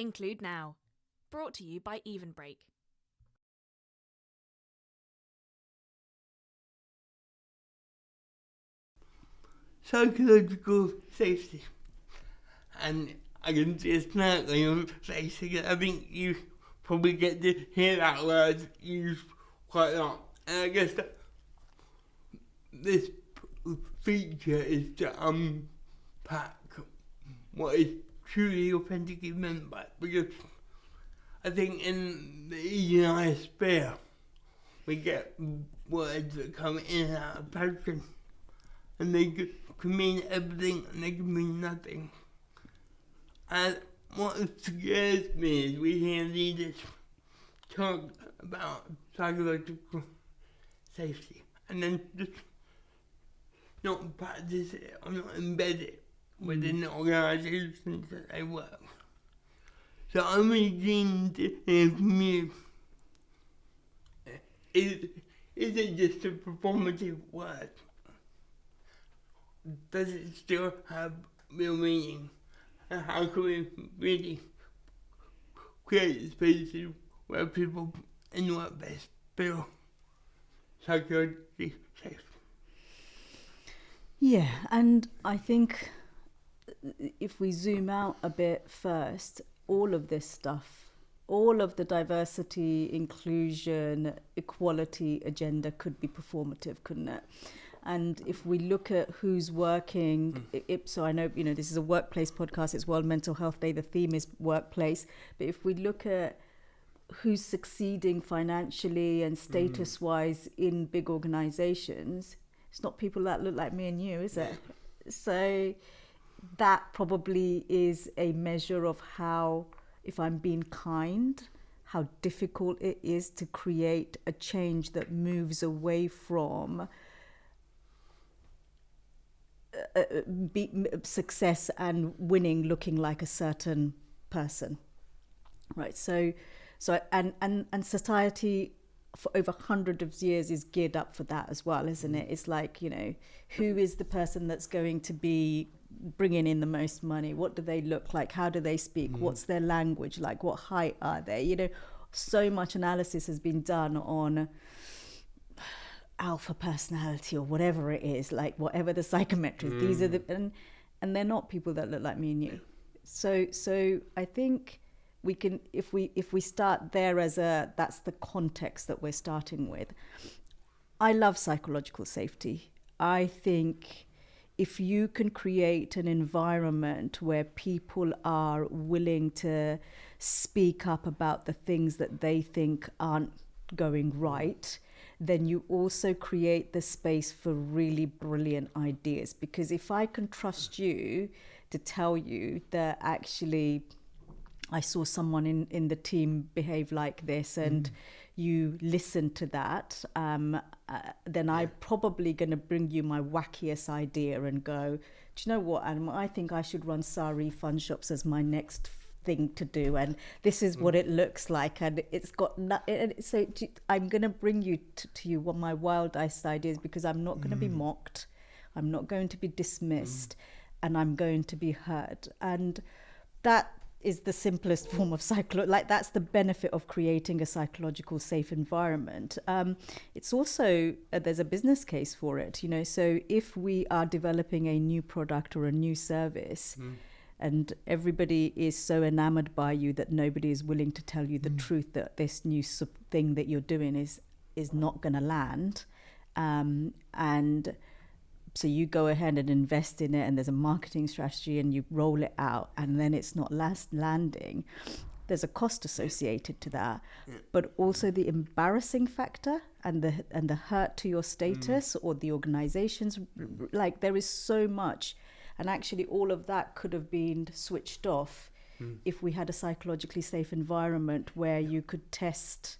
Include now. Brought to you by Even Break. Psychological safety. And I can see a smile on your face again. I think you probably get to hear that word used quite a lot. And I guess that this feature is to unpack what is truly authentically meant by it. Because I think in the E&I sphere, we get words that come in and out of passion. And they can mean everything and they can mean nothing. And what scares me is we hear leaders talk about psychological safety and then just not practice it or not embed it within the organisations that they work. So I'm really keen to hear from you. Is it just a performative word? Does it still have real meaning? And how can we really create spaces where people in the workplace feel psychologically safe? Yeah, and I think if we zoom out a bit first, all of this stuff, all of the diversity, inclusion, equality agenda could be performative, couldn't it? And if we look at who's working, so I know, this is a workplace podcast, it's World Mental Health Day, the theme is workplace. But if we look at who's succeeding financially and status-wise in big organizations, it's not people that look like me and you, is it? So that probably is a measure of how, if I'm being kind, how difficult it is to create a change that moves away from success and winning looking like a certain person, right? So and society for over hundreds of years is geared up for that as well, isn't it? It's like, who is the person that's going to be bringing in the most money? What do they look like? How do they speak? What's their language like? What height are they? So much analysis has been done on alpha personality or whatever it is, like whatever the psychometrics, these are the, and they're not people that look like me and you. So I think we can, if we start there that's the context that we're starting with. I love psychological safety. I think if you can create an environment where people are willing to speak up about the things that they think aren't going right, then you also create the space for really brilliant ideas. Because if I can trust you to tell you that actually I saw someone in the team behave like this and you listen to that, then I'm probably going to bring you my wackiest idea and go, do you know what, Adam, I think I should run sari fun shops as my next thing to do, and this is what it looks like, and it's got so I'm going to bring you to you what my wildest ideas, because I'm not going to be mocked, I'm not going to be dismissed, and I'm going to be heard. And that is the simplest form of that's the benefit of creating a psychological safe environment. It's also there's a business case for it, so if we are developing a new product or a new service, and everybody is so enamored by you that nobody is willing to tell you the truth that this new thing that you're doing is not going to land, and so you go ahead and invest in it, and there's a marketing strategy, and you roll it out, and then it's not landing. There's a cost associated to that, but also the embarrassing factor and the hurt to your status or the organization's, like there is so much. And actually all of that could have been switched off if we had a psychologically safe environment where you could test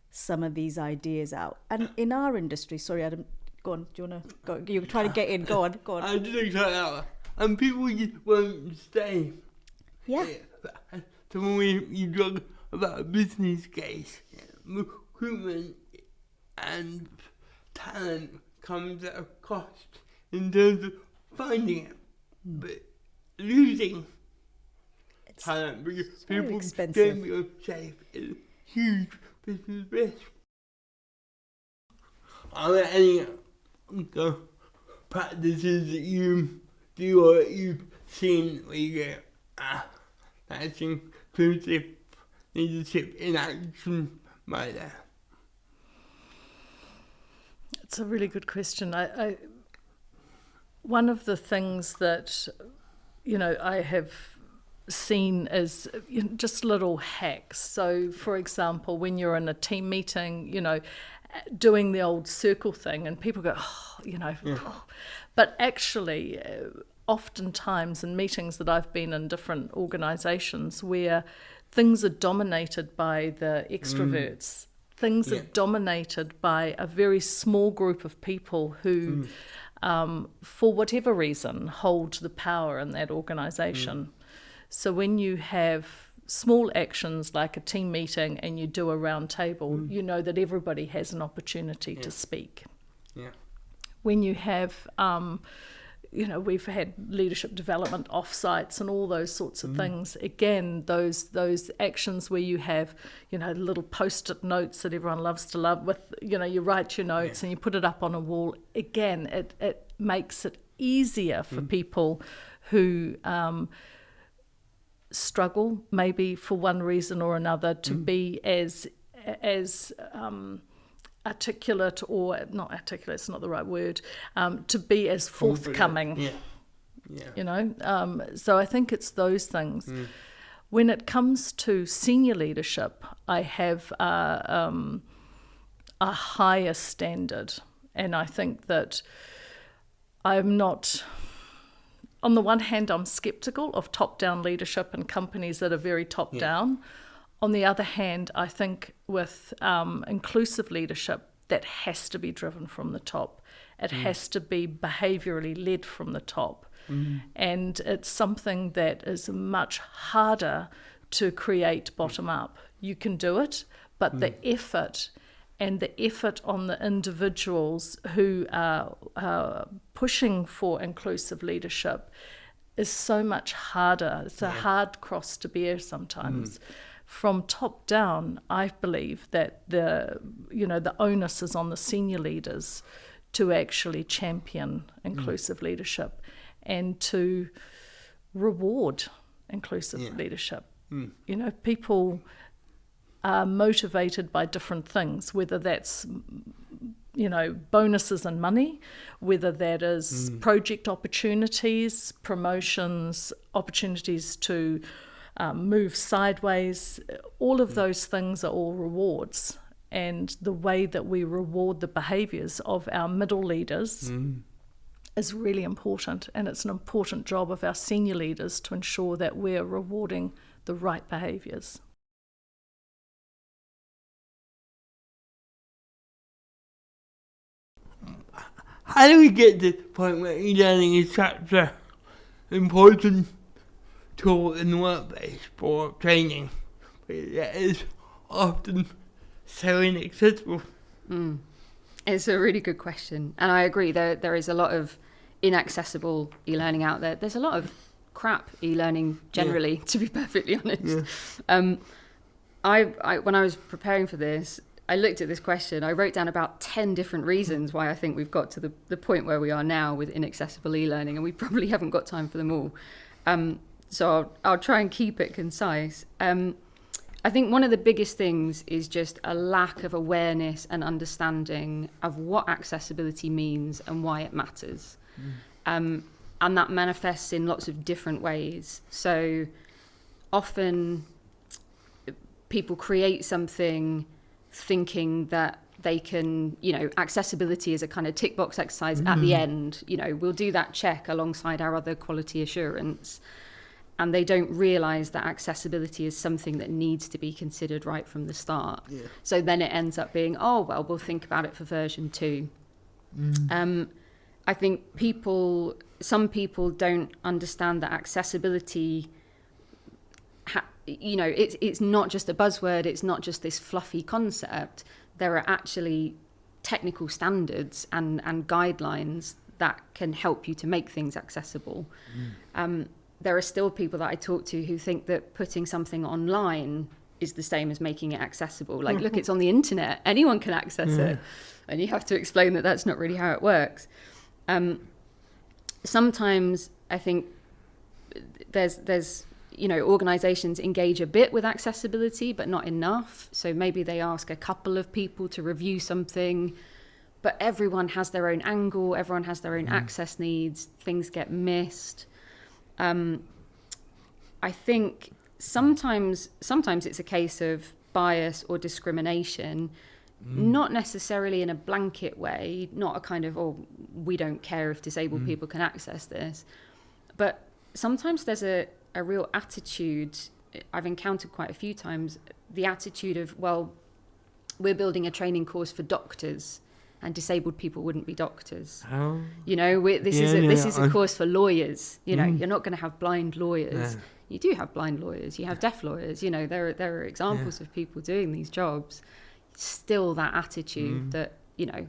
some of these ideas out. And in our industry, sorry, Adam, go on. Do you want to go? You're trying to get in. Go on. I just think that, and people just won't stay. Yeah. So when you talk about a business case, recruitment and talent comes at a cost in terms of finding it, but losing talent because very people expensive. don't feel safe. It's a huge business risk. Are there any practices that you do or that you've seen where you go, that's inclusive leadership in action right there? It's a really good question. I one of the things that, I have seen is just little hacks. So, for example, when you're in a team meeting, doing the old circle thing, and people go, but actually, oftentimes in meetings that I've been in different organisations where things are dominated by the extroverts. Things are dominated by a very small group of people who, for whatever reason, hold the power in that organisation. So when you have small actions like a team meeting and you do a round table, you know that everybody has an opportunity to speak. Yeah. When you have, we've had leadership development offsites and all those sorts of things. Again, those actions where you have, little post-it notes that everyone loves to love with, you write your notes and you put it up on a wall. Again, it makes it easier for people who struggle, maybe for one reason or another, to be as articulate, or not articulate, it's not the right word, to be as forthcoming. So I think it's those things. When it comes to senior leadership, I have a higher standard, and I think that I'm not, on the one hand, I'm skeptical of top-down leadership in companies that are very top-down. On the other hand, I think with inclusive leadership, that has to be driven from the top. It has to be behaviourally led from the top. And it's something that is much harder to create bottom up. You can do it, but the effort on the individuals who are pushing for inclusive leadership is so much harder. It's a hard cross to bear sometimes. From top down, I believe that the onus is on the senior leaders to actually champion inclusive leadership and to reward inclusive leadership. People are motivated by different things, whether that's bonuses and money, whether that is project opportunities, promotions, opportunities to move sideways. All of those things are all rewards, and the way that we reward the behaviours of our middle leaders is really important, and it's an important job of our senior leaders to ensure that we're rewarding the right behaviours. How do we get to the point where e-learning is such an important tool in the workplace for training, but it is often so inaccessible? It's a really good question, and I agree there is a lot of inaccessible e-learning out there. There's a lot of crap e-learning generally, to be perfectly honest. I when I was preparing for this, I looked at this question. I wrote down about 10 different reasons why I think we've got to the point where we are now with inaccessible e-learning, and we probably haven't got time for them all. So I'll try and keep it concise. I think one of the biggest things is just a lack of awareness and understanding of what accessibility means and why it matters. And that manifests in lots of different ways. So often people create something thinking that they can, accessibility is a kind of tick box exercise at the end. We'll do that check alongside our other quality assurance. And they don't realise that accessibility is something that needs to be considered right from the start. So then it ends up being, we'll think about it for version 2. I think some people don't understand that accessibility, it's not just a buzzword, it's not just this fluffy concept. There are actually technical standards and guidelines that can help you to make things accessible. there are still people that I talk to who think that putting something online is the same as making it accessible. Like, look, it's on the internet, anyone can access it, and you have to explain that that's not really how it works. Sometimes I think there's organizations engage a bit with accessibility, but not enough. So maybe they ask a couple of people to review something, but everyone has their own angle, everyone has their own access needs, things get missed. I think sometimes it's a case of bias or discrimination, not necessarily in a blanket way, not a kind of, we don't care if disabled people can access this, but sometimes there's a real attitude, I've encountered quite a few times, the attitude of, well, we're building a training course for doctors and disabled people wouldn't be doctors. Oh. This is a course for lawyers. You're not going to have blind lawyers. Yeah. You do have blind lawyers. You have deaf lawyers. There are examples of people doing these jobs. Still that attitude that,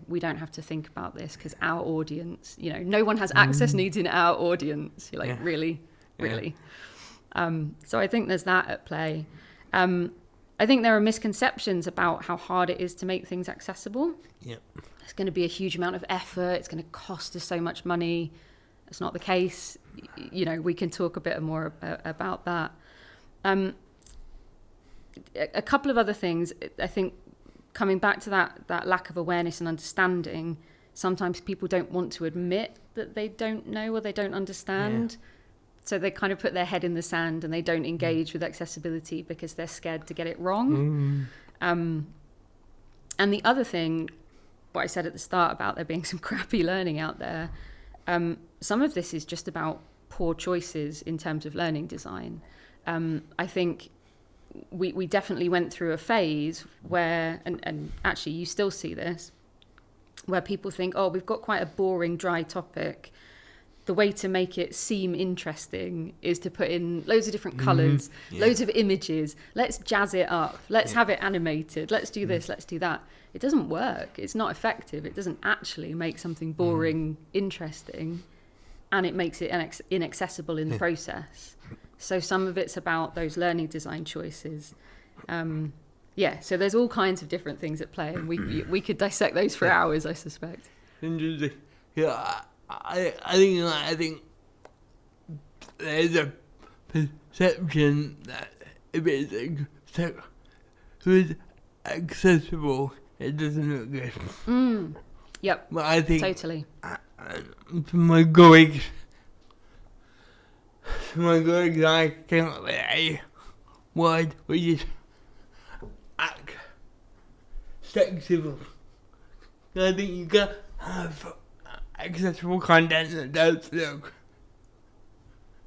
we don't have to think about this because our audience, no one has access needs in our audience. You're like, really? So I think there's that at play. I think there are misconceptions about how hard it is to make things accessible. Yep. It's going to be a huge amount of effort. It's going to cost us so much money. It's not the case. We can talk a bit more about that. A couple of other things. I think coming back to that lack of awareness and understanding, sometimes people don't want to admit that they don't know or they don't understand. Yeah. So they kind of put their head in the sand and they don't engage with accessibility because they're scared to get it wrong. And the other thing, what I said at the start about there being some crappy learning out there, some of this is just about poor choices in terms of learning design. I think we definitely went through a phase where, and actually you still see this, where people think, we've got quite a boring, dry topic. The way to make it seem interesting is to put in loads of different colours, loads of images. Let's jazz it up. Let's have it animated. Let's do this. Let's do that. It doesn't work. It's not effective. It doesn't actually make something boring interesting, and it makes it inaccessible in the process. So some of it's about those learning design choices. So there's all kinds of different things at play, and we could dissect those for hours, I suspect. Interesting. Yeah. I think there's a perception that if it's accessible, it doesn't look good. Yep. But I think totally. My colleagues, I came up with a word which is accessible. I think you can have accessible content that does look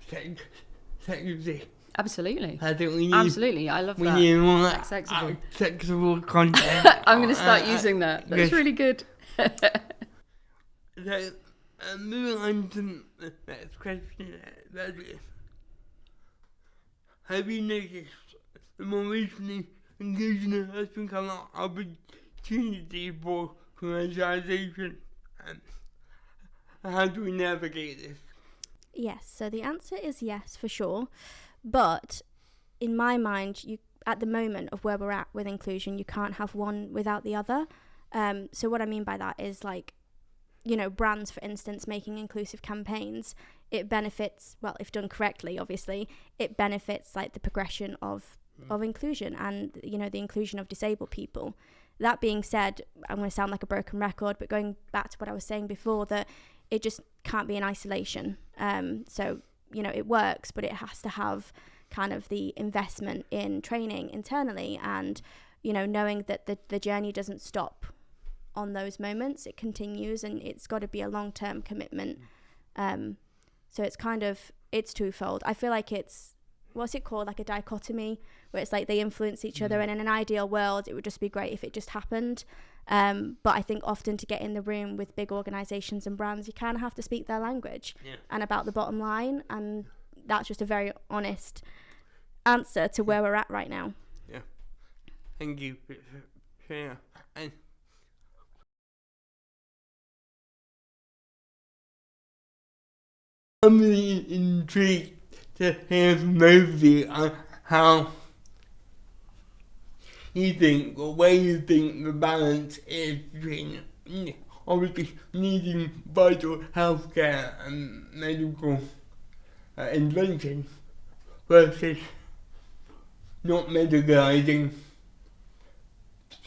sexy. Absolutely. I think we need. Absolutely, I love that. We need more accessible content. I'm going to start using that. That's really good. So, moving on to the next question. Have you noticed the more recently inclusion has become an opportunity for commercialization? How do we navigate this? Yes, so the answer is yes, for sure. But in my mind, at the moment of where we're at with inclusion, you can't have one without the other. So what I mean by that is, like, brands, for instance, making inclusive campaigns, it benefits, well, if done correctly, obviously, it benefits like the progression of inclusion and, the inclusion of disabled people. That being said, I'm going to sound like a broken record, but going back to what I was saying before, that it just can't be in isolation. So, it works, but it has to have kind of the investment in training internally and, knowing that the journey doesn't stop on those moments. It continues, and it's got to be a long-term commitment. So it's twofold. I feel like it's, what's it called, like a dichotomy, where it's like they influence each other, and in an ideal world it would just be great if it just happened, but I think often to get in the room with big organizations and brands, you kind of have to speak their language and about the bottom line, and that's just a very honest answer to where we're at right now. Thank you for sharing. And I'm really intrigued to hear from both of you on how you think, or where you think the balance is between obviously needing vital healthcare and medical intervention versus not medicalising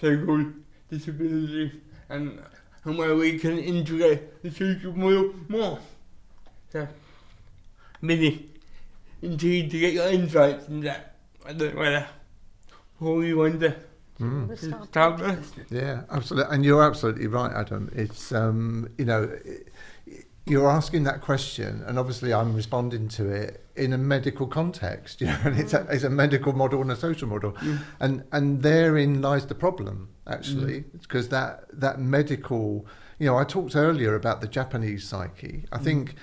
so-called disability, and where we can integrate the social model more. So, really intrigued to get your insights into that. I don't know whether Paul, you want to start first? Yeah, absolutely. And you're absolutely right, Adam. It's, you know, you're asking that question, and obviously I'm responding to it in a medical context, you know, and it's a medical model and a social model. And therein lies the problem, actually, because that medical, you know, I talked earlier about the Japanese psyche. I think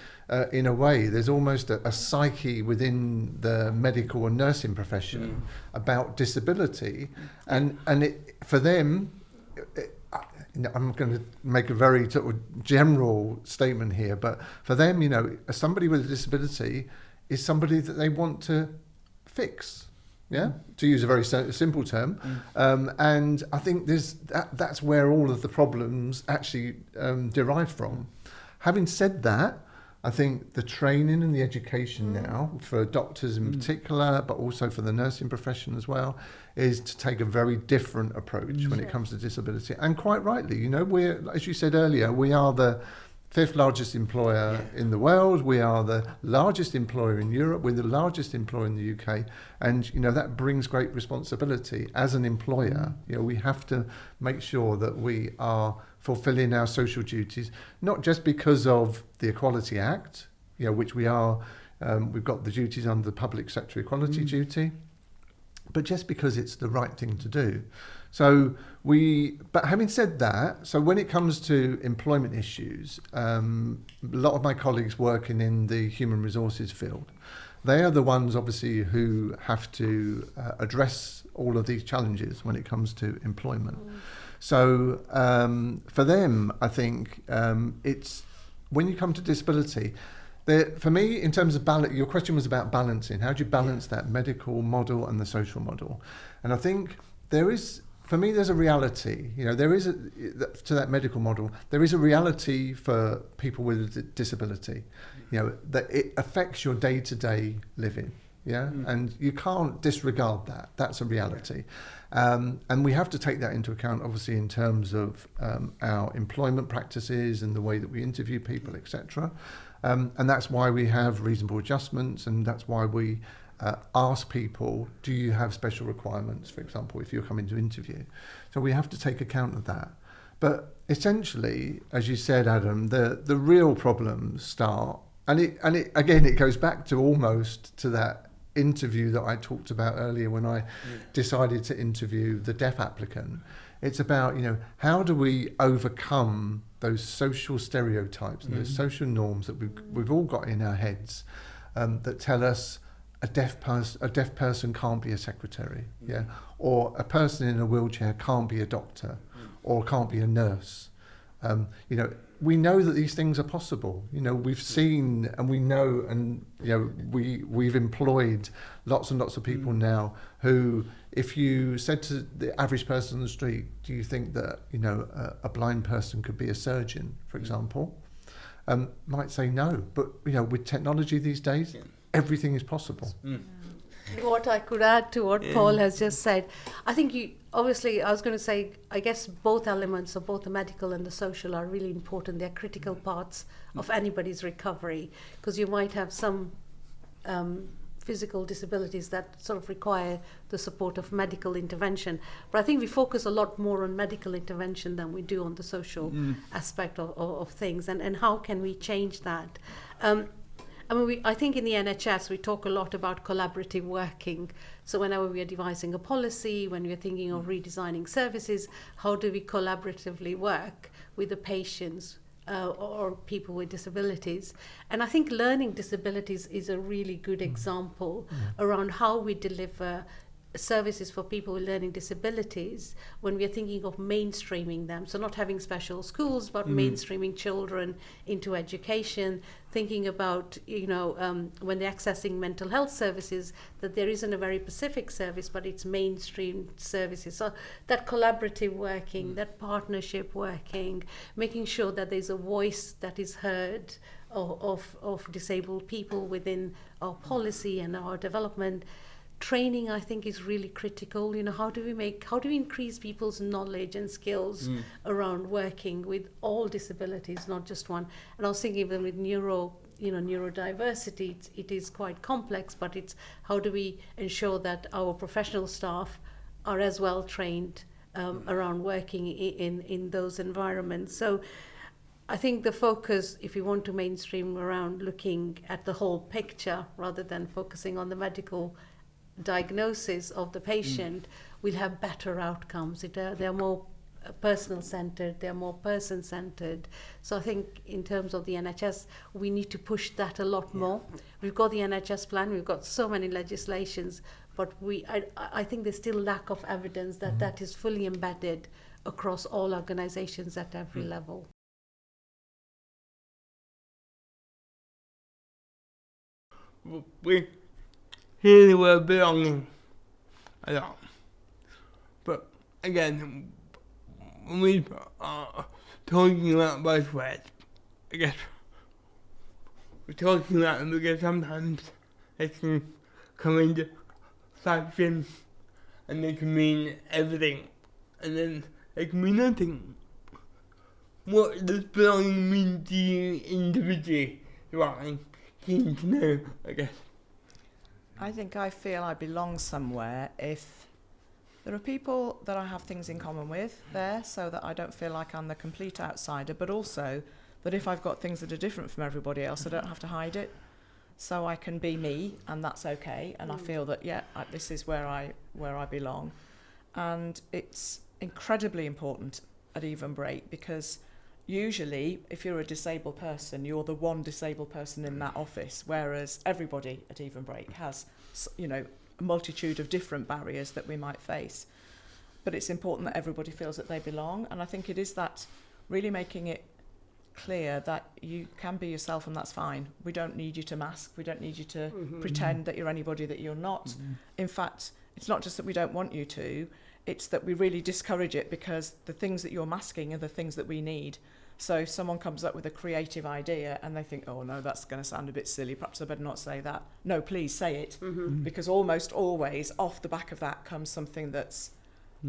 in a way there's almost a psyche within the medical and nursing profession about disability, and it, for them, I'm going to make a very sort of general statement here, but for them, you know, somebody with a disability is somebody that they want to fix, yeah, to use a very simple term. And I think that's where all of the problems actually derive from. Having said that, I think the training and the education now, for doctors in particular, but also for the nursing profession as well, is to take a very different approach when it comes to disability. And quite rightly, you know, we're, as you said earlier, we are the 5th largest employer in the world. We are the largest employer in Europe. We're the largest employer in the UK. And, you know, that brings great responsibility. As an employer, you know, we have to make sure that we are fulfilling our social duties, not just because of the Equality Act, you know, which we are, we've got the duties under the public sector equality duty, but just because it's the right thing to do. So but having said that, so when it comes to employment issues, a lot of my colleagues working in the human resources field, they are the ones obviously who have to address all of these challenges when it comes to employment. So for them, I think it's, when you come to disability, for me, in terms of balance, your question was about balancing. How do you balance that medical model and the social model? And I think there is, for me, there's a reality. You know, there is to that medical model, there is a reality for people with a disability. You know, that it affects your day-to-day living. Yeah, and you can't disregard that. That's a reality. And we have to take that into account, obviously, in terms of our employment practices and the way that we interview people, etc. And that's why we have reasonable adjustments, and that's why we ask people, do you have special requirements, for example, if you're coming to interview? So we have to take account of that. But essentially, as you said, Adam, the real problems start, and it again, it goes back to almost to that interview that I talked about earlier when I decided to interview the deaf applicant. It's about, you know, how do we overcome those social stereotypes and those social norms that we've all got in our heads that tell us a deaf person can't be a secretary, or a person in a wheelchair can't be a doctor, or can't be a nurse. You know, we know that these things are possible. You know, we've seen and we know, and you know, we've employed lots and lots of people now who, if you said to the average person on the street, do you think that, you know, a blind person could be a surgeon, for example, might say no. But you know, with technology these days, everything is possible. What I could add to what Paul has just said, I think obviously, I was going to say, I guess both elements of both the medical and the social are really important. They're critical parts of anybody's recovery, because you might have some physical disabilities that sort of require the support of medical intervention. But I think we focus a lot more on medical intervention than we do on the social aspect of things. And how can we change that? I mean, I think in the NHS, we talk a lot about collaborative working. So whenever we are devising a policy, when we are thinking of redesigning services, how do we collaboratively work with the patients or people with disabilities? And I think learning disabilities is a really good example around how we deliver services for people with learning disabilities, when we are thinking of mainstreaming them, so not having special schools, but mainstreaming children into education, thinking about, when they're accessing mental health services, that there isn't a very specific service, but it's mainstream services. So that collaborative working, that partnership working, making sure that there's a voice that is heard of disabled people within our policy and our development. Training, I think, is really critical. How do we increase people's knowledge and skills around working with all disabilities, not just one? And I was thinking even with neurodiversity, it is quite complex, but it's how do we ensure that our professional staff are as well trained around working in those environments. So I think the focus, if you want to mainstream, around looking at the whole picture rather than focusing on the medical diagnosis of the patient, will have better outcomes. They're more personal-centered, they're more person-centered. So I think in terms of the NHS, we need to push that a lot more. We've got the NHS plan, we've got so many legislations, but I think there's still lack of evidence that that is fully embedded across all organisations at every level. We hear the word belonging a lot, but again, when we are talking about both words, I guess we're talking about them because sometimes they can come into factions and they can mean everything, and then they can mean nothing. What does belonging mean to you individually? Right, keen to know, I guess. I think I feel I belong somewhere if there are people that I have things in common with there, so that I don't feel like I'm the complete outsider, but also that if I've got things that are different from everybody else, I don't have to hide it. So I can be me, and that's okay, and I feel that, this is where I belong. And it's incredibly important at Even Break, because usually, if you're a disabled person, you're the one disabled person in that office, whereas everybody at Even Break has, a multitude of different barriers that we might face. But it's important that everybody feels that they belong, and I think it is that really making it clear that you can be yourself and that's fine. We don't need you to mask, we don't need you to pretend that you're anybody that you're not. In fact, it's not just that we don't want you to, it's that we really discourage it, because the things that you're masking are the things that we need. So if someone comes up with a creative idea and they think, oh no, that's going to sound a bit silly, perhaps I better not say that. No, please say it, because almost always off the back of that comes something that's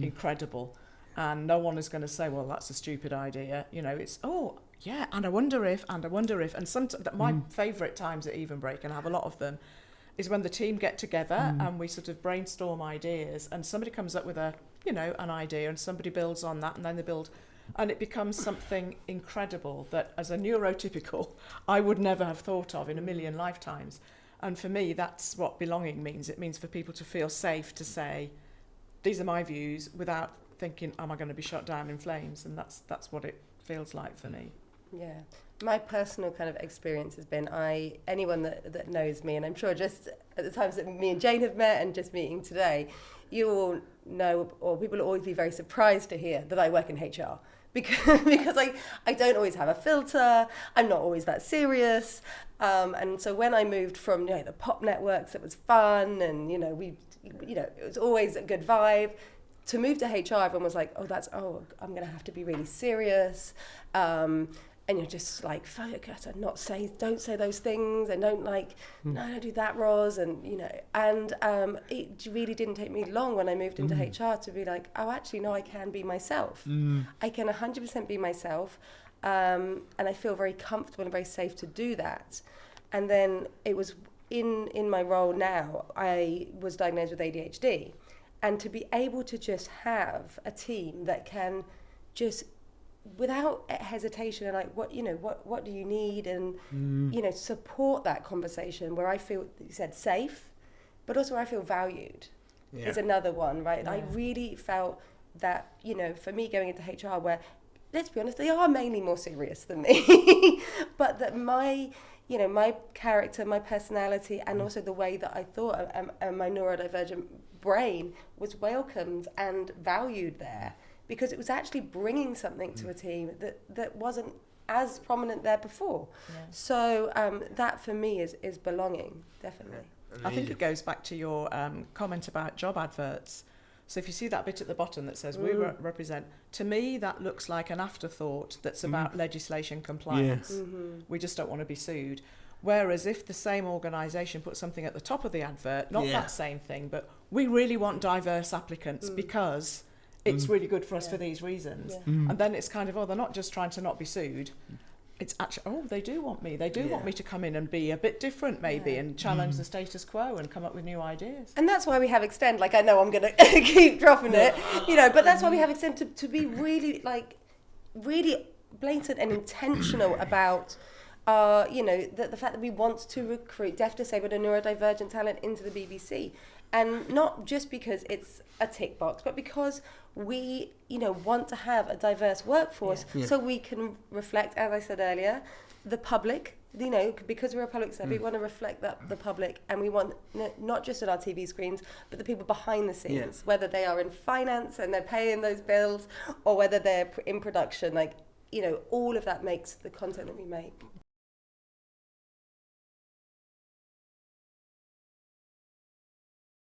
incredible. And no one is going to say, well, that's a stupid idea. It's, oh, yeah, and I wonder if, and sometimes my favourite times at Even Break, and I have a lot of them, is when the team get together and we sort of brainstorm ideas, and somebody comes up with an idea, and somebody builds on that, and then they build, and it becomes something incredible that as a neurotypical I would never have thought of in a million lifetimes. And for me, that's what belonging means. It means for people to feel safe to say, these are my views, without thinking, am I going to be shot down in flames? And that's what it feels like for me. Yeah. My personal kind of experience has been, anyone that knows me, and I'm sure just at the times that me and Jane have met and just meeting today, you all know, or people will always be very surprised to hear that I work in HR. Because I don't always have a filter, I'm not always that serious. And so when I moved from the pop networks, it was fun, and it was always a good vibe. To move to HR, everyone was like, I'm going to have to be really serious. And you're just like, focus and don't say those things, and don't don't do that, Roz, and it really didn't take me long when I moved into HR to be like, oh, actually, no, I can be myself. I can 100% be myself, and I feel very comfortable and very safe to do that. And then it was in my role now, I was diagnosed with ADHD, and to be able to just have a team that can just, without hesitation, and what do you need, and support that conversation where I feel, you said, safe, but also where I feel valued is another one, right? I really felt that, for me going into HR, where, let's be honest, they are mainly more serious than me, but that my character, my personality, and also the way that I thought, my neurodivergent brain was welcomed and valued there, because it was actually bringing something to a team that wasn't as prominent there before. Yeah. So that for me is belonging, definitely. I think it goes back to your comment about job adverts. So if you see that bit at the bottom that says we represent, to me that looks like an afterthought that's about legislation compliance. We just don't want to be sued. Whereas if the same organisation puts something at the top of the advert, not that same thing, but we really want diverse applicants because it's really good for us for these reasons. And then it's kind of, oh, they're not just trying to not be sued. It's actually, oh, they do want me. They do want me to come in and be a bit different maybe and challenge the status quo and come up with new ideas. And that's why we have Extend. Like, I know I'm going to keep dropping it, you know, but that's why we have Extend, to be really, like, really blatant and intentional about, you know, the fact that we want to recruit deaf, disabled and neurodivergent talent into the BBC. And not just because it's a tick box, but because we, you know, want to have a diverse workforce so we can reflect, as I said earlier, the public, you know, because we're a public service, we want to reflect the public, and we want not just at our TV screens, but the people behind the scenes, whether they are in finance and they're paying those bills, or whether they're in production, like, you know, all of that makes the content that we make.